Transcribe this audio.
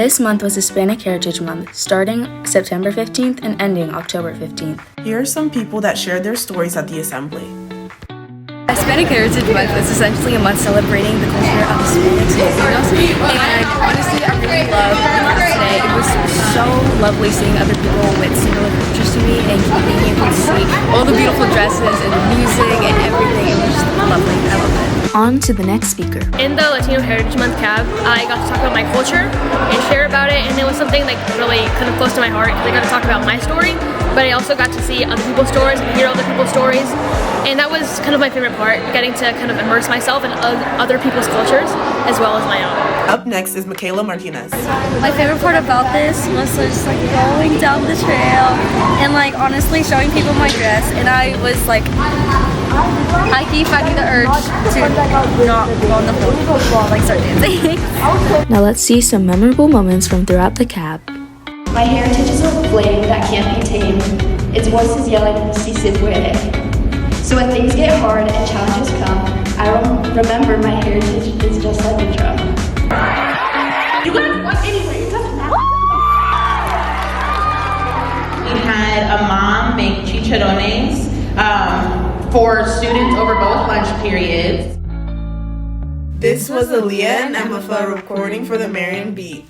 This month was Hispanic Heritage Month, starting September 15th and ending October 15th. Here are some people that shared their stories at the assembly. Hispanic Heritage Month is essentially a month celebrating the culture of Hispanics and Latinos, and honestly, I really loved the class today. It was so lovely seeing other people with similar cultures to me and being able to see all the beautiful dresses and the music and everything. It was just lovely. I loved it. On to the next speaker. In the Latino Heritage Month cab, I got to talk about my culture and share about it, and it was something like really kind of close to my heart because I got to talk about my story, but I also got to see other people's stories and hear other people's stories, and that was kind of my favorite part, getting to kind of immerse myself in other people's cultures as well as my own. Up next is Michaela Martinez. My favorite part about this was just like going down the trail and like honestly showing people my dress, and I was like I keep fighting the urge to not go on the floor, like start dancing. Now let's see some memorable moments from throughout the cab. My heritage is a flame that can't be tamed. Its voice is yelling, "Si se puede." So when things get hard and challenges come, I remember my heritage is just like a drum. You guys won anyway, it doesn't matter. We had a mom make chicharrones for students over both lunch periods. This was Aliyah and Emefa recording for the Marian Mbeat.